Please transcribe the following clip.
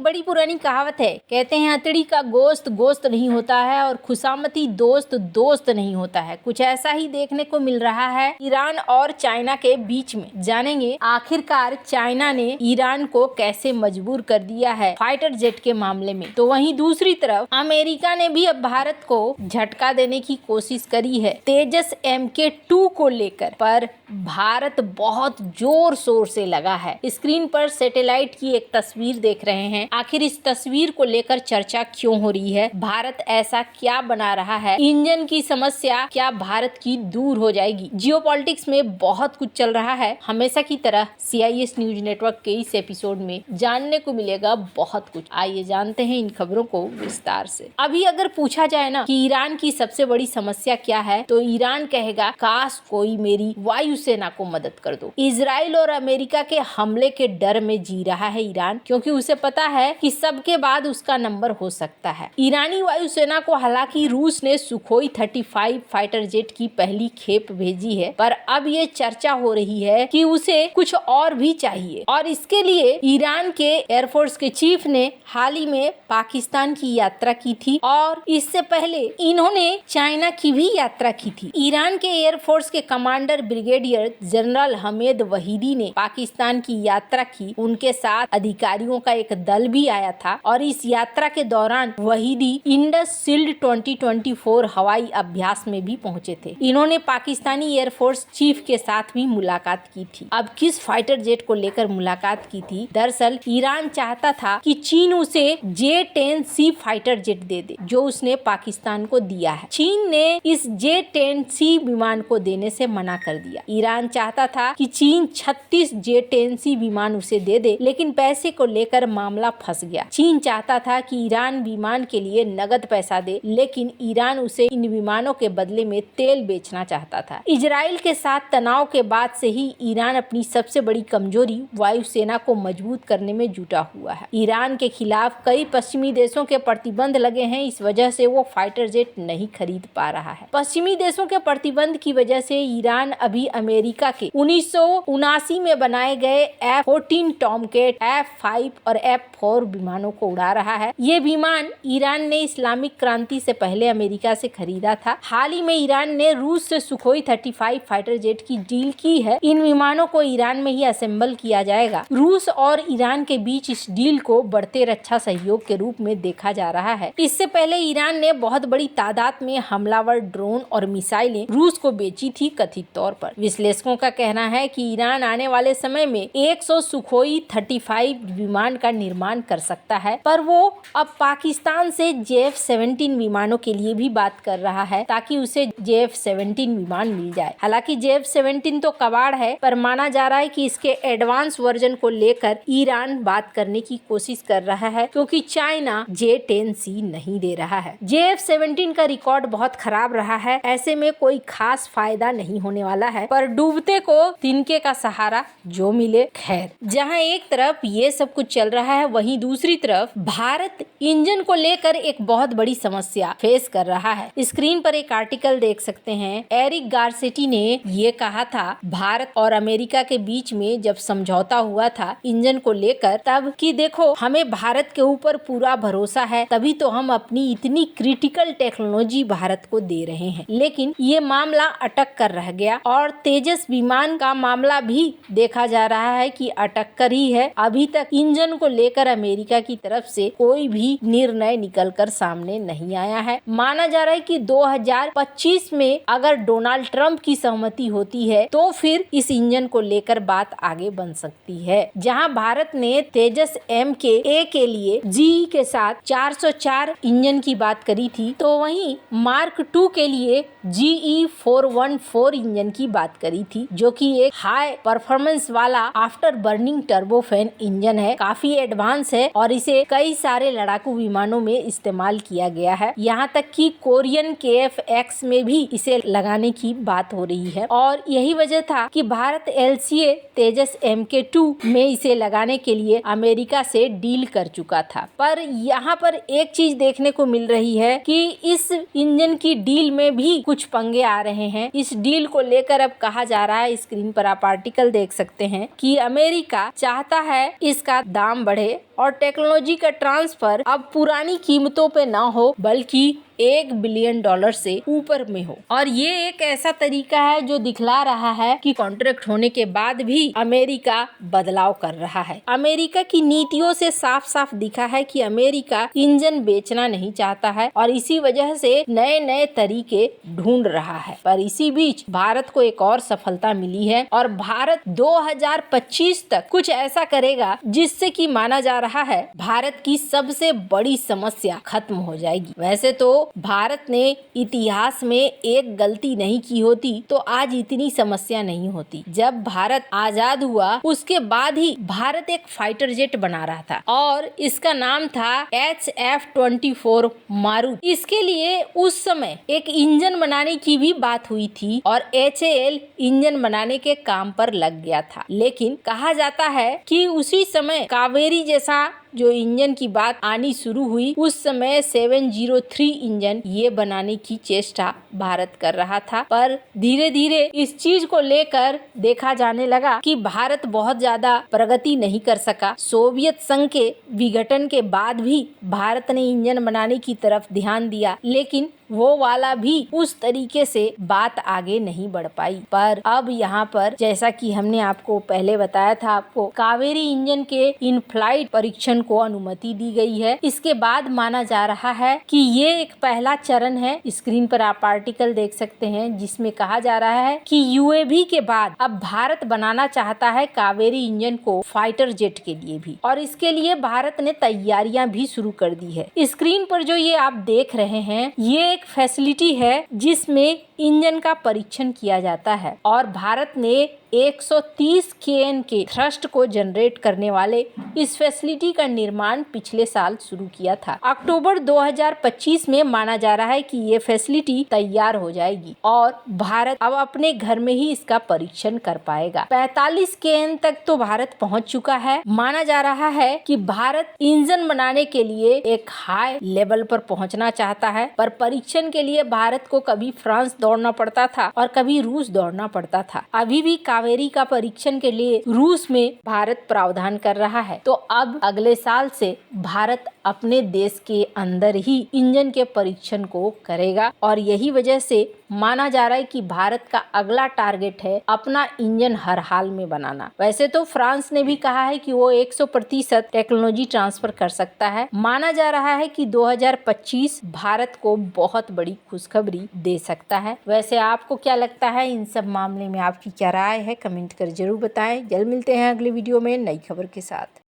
बड़ी पुरानी कहावत है, कहते हैं हथेली का गोश्त गोश्त नहीं होता है और खुशामती दोस्त दोस्त नहीं होता है। कुछ ऐसा ही देखने को मिल रहा है ईरान और चाइना के बीच में। जानेंगे आखिरकार चाइना ने ईरान को कैसे मजबूर कर दिया है फाइटर जेट के मामले में। तो वहीं दूसरी तरफ अमेरिका ने भी अब भारत को झटका देने की कोशिश करी है तेजस MK2 को लेकर, पर भारत बहुत जोर शोर से लगा है। स्क्रीन पर सैटेलाइट की एक तस्वीर देख रहे हैं। आखिर इस तस्वीर को लेकर चर्चा क्यों हो रही है? भारत ऐसा क्या बना रहा है? इंजन की समस्या क्या भारत की दूर हो जाएगी? जियोपॉलिटिक्स में बहुत कुछ चल रहा है। हमेशा की तरह CIS न्यूज नेटवर्क के इस एपिसोड में जानने को मिलेगा बहुत कुछ। आइए जानते हैं इन खबरों को विस्तार से। अभी अगर पूछा जाए ना कि ईरान की सबसे बड़ी समस्या क्या है, तो ईरान कहेगा काश कोई मेरी वायुसेना को मदद कर दो। इजराइल और अमेरिका के हमले के डर में जी रहा है ईरान, क्योंकि उसे पता है कि सबके बाद उसका नंबर हो सकता है। ईरानी वायुसेना को हालांकि रूस ने सुखोई 35 फाइटर जेट की पहली खेप भेजी है, पर अब ये चर्चा हो रही है कि उसे कुछ और भी चाहिए, और इसके लिए ईरान के एयरफोर्स के चीफ ने हाल ही में पाकिस्तान की यात्रा की थी और इससे पहले इन्होंने चाइना की भी यात्रा की थी। ईरान के एयरफोर्स के कमांडर ब्रिगेडियर जनरल हमेद वहीदी ने पाकिस्तान की यात्रा की। उनके साथ अधिकारियों का एक दल भी आया था और इस यात्रा के दौरान वहीदी इंडस शील्ड 2024 हवाई अभ्यास में भी पहुंचे थे। इन्होंने पाकिस्तानी एयरफोर्स चीफ के साथ भी मुलाकात की थी। अब किस फाइटर जेट को लेकर मुलाकात की थी? दरअसल ईरान चाहता था कि चीन उसे J-10C फाइटर जेट दे दे, जो उसने पाकिस्तान को दिया है। चीन ने इस J-10C विमान को देने से मना कर दिया। ईरान चाहता था कि चीन 36 J-10C विमान उसे दे दे, लेकिन पैसे को लेकर मामला फंस गया। चीन चाहता था कि ईरान विमान के लिए नगद पैसा दे, लेकिन ईरान उसे इन विमानों के बदले में तेल बेचना चाहता था। इजराइल के साथ तनाव के बाद से ही ईरान अपनी सबसे बड़ी कमजोरी वायुसेना को मजबूत करने में जुटा हुआ है। ईरान के खिलाफ कई पश्चिमी देशों के प्रतिबंध लगे हैं, इस वजह से वो फाइटर जेट नहीं खरीद पा रहा है। पश्चिमी देशों के प्रतिबंध की वजह से ईरान अभी अमेरिका के 1979 में बनाए गए F-14 टॉमकैट, F-5 और F-4 विमानों को उड़ा रहा है। ये विमान ईरान ने इस्लामिक क्रांति से पहले अमेरिका से खरीदा था। हाल ही में ईरान ने रूस से सुखोई 35 फाइटर जेट की डील की है। इन विमानों को ईरान में ही असेंबल किया जाएगा। रूस और ईरान के बीच इस डील को बढ़ते रक्षा सहयोग के रूप में देखा जा रहा है। इससे पहले ईरान ने बहुत बड़ी तादाद में हमलावर ड्रोन और मिसाइलें रूस को बेची थी कथित तौर पर। विश्लेषकों का कहना है कि ईरान आने वाले समय में 100 सुखोई 35 विमान का निर्माण कर सकता है, पर वो अब पाकिस्तान से JF-17 विमानों के लिए भी बात कर रहा है ताकि उसे JF-17 विमान मिल जाए। हालांकि JF-17 तो कबाड़ है, पर माना जा रहा है कि इसके एडवांस वर्जन को लेकर ईरान बात करने की कोशिश कर रहा है, क्योंकि चाइना J-10C नहीं दे रहा है। JF-17 का रिकॉर्ड बहुत खराब रहा है, ऐसे में कोई खास फायदा नहीं होने वाला है, पर डूबते को तिनके का सहारा जो मिले। खैर, जहां एक तरफ ये सब कुछ चल रहा है, वहीं दूसरी तरफ भारत इंजन को लेकर एक बहुत बड़ी समस्या फेस कर रहा है। स्क्रीन पर एक आर्टिकल देख सकते हैं। एरिक गारसेटी ने ये कहा था भारत और अमेरिका के बीच में जब समझौता हुआ था इंजन को लेकर, तब कि देखो हमें भारत के ऊपर पूरा भरोसा है, तभी तो हम अपनी इतनी क्रिटिकल टेक्नोलॉजी भारत को दे रहे हैं। लेकिन ये मामला अटक कर रह गया और तेजस विमान का मामला भी देखा जा रहा है कि अटक कर ही है। अभी तक इंजन को लेकर अमेरिका की तरफ से कोई भी निर्णय निकलकर सामने नहीं आया है। माना जा रहा है कि 2025 में अगर डोनाल्ड ट्रंप की सहमति होती है तो फिर इस इंजन को लेकर बात आगे बन सकती है। जहां भारत ने तेजस MK-A के लिए GE के साथ 404 इंजन की बात करी थी, तो वहीं मार्क 2 के लिए GE414 इंजन की बात करी थी, जो कि एक हाई परफॉर्मेंस वाला आफ्टर बर्निंग टर्बोफैन इंजन है। काफी एडवांस है और इसे कई सारे लड़ाकू विमानों में इस्तेमाल किया गया है। यहाँ तक कि कोरियन KF-X में भी इसे लगाने की बात हो रही है, और यही वजह था कि भारत LCA तेजस MK2 में इसे लगाने के लिए अमेरिका से डील कर चुका था। पर यहाँ पर एक चीज देखने को मिल रही है कि इस इंजन की डील में भी कुछ पंगे आ रहे हैं। इस डील को लेकर अब कहा जा रहा है, स्क्रीन पर आप आर्टिकल देख सकते हैं, कि अमेरिका चाहता है इसका दाम बढ़े और टेक्नोलॉजी का ट्रांसफर अब पुरानी कीमतों पे ना हो बल्कि $1 बिलियन से ऊपर में हो। और ये एक ऐसा तरीका है जो दिखला रहा है कि कॉन्ट्रैक्ट होने के बाद भी अमेरिका बदलाव कर रहा है। अमेरिका की नीतियों से साफ साफ दिखा है कि अमेरिका इंजन बेचना नहीं चाहता है और इसी वजह से नए नए तरीके ढूंढ रहा है। पर इसी बीच भारत को एक और सफलता मिली है और भारत 2025 तक कुछ ऐसा करेगा जिससे कि माना जा रहा है भारत की सबसे बड़ी समस्या खत्म हो जाएगी। वैसे तो भारत ने इतिहास में एक गलती नहीं की होती तो आज इतनी समस्या नहीं होती। जब भारत आजाद हुआ उसके बाद ही भारत एक फाइटर जेट बना रहा था और इसका नाम था HF-24 मारुति। इसके लिए उस समय एक इंजन बनाने की भी बात हुई थी और HAL इंजन बनाने के काम पर लग गया था। लेकिन कहा जाता है कि उसी समय कावेरी जैसा जो इंजन की बात आनी शुरू हुई उस समय 703 इंजन ये बनाने की चेष्टा भारत कर रहा था। पर धीरे धीरे इस चीज को लेकर देखा जाने लगा कि भारत बहुत ज्यादा प्रगति नहीं कर सका। सोवियत संघ के विघटन के बाद भी भारत ने इंजन बनाने की तरफ ध्यान दिया लेकिन वो वाला भी उस तरीके से बात आगे नहीं बढ़ पाई। पर अब यहाँ पर जैसा कि हमने आपको पहले बताया था आपको कावेरी इंजन के इन फ्लाइट परीक्षण को अनुमति दी गई है। इसके बाद माना जा रहा है कि ये एक पहला चरण है। स्क्रीन पर आप आर्टिकल देख सकते हैं जिसमें कहा जा रहा है कि UAV के बाद अब भारत बनाना चाहता है कावेरी इंजन को फाइटर जेट के लिए भी और इसके लिए भारत ने तैयारियां भी शुरू कर दी है। स्क्रीन पर जो ये आप देख रहे हैं ये एक फैसिलिटी है जिसमें इंजन का परीक्षण किया जाता है और भारत ने 130 kN के थ्रस्ट को जनरेट करने वाले इस फैसिलिटी का निर्माण पिछले साल शुरू किया था। अक्टूबर 2025 में माना जा रहा है कि ये फैसिलिटी तैयार हो जाएगी और भारत अब अपने घर में ही इसका परीक्षण कर पाएगा। 45 kN तक तो भारत पहुंच चुका है। माना जा रहा है कि भारत इंजन बनाने के लिए एक हाई लेवल पर पहुंचना चाहता है पर परीक्षण के लिए भारत को कभी फ्रांस दौड़ना पड़ता था और कभी रूस दौड़ना पड़ता था। अभी भी कावेरी का परीक्षण के लिए रूस में भारत प्रावधान कर रहा है। तो अब अगले साल से भारत अपने देश के अंदर ही इंजन के परीक्षण को करेगा और यही वजह से माना जा रहा है कि भारत का अगला टारगेट है अपना इंजन हर हाल में बनाना। वैसे तो फ्रांस ने भी कहा है कि वो 100% टेक्नोलॉजी ट्रांसफर कर सकता है। माना जा रहा है कि 2025 भारत को बहुत बड़ी खुशखबरी दे सकता है। वैसे आपको क्या लगता है इन सब मामले में आपकी क्या राय है कमेंट कर जरूर बताएं। जल्द मिलते हैं अगले वीडियो में नई खबर के साथ।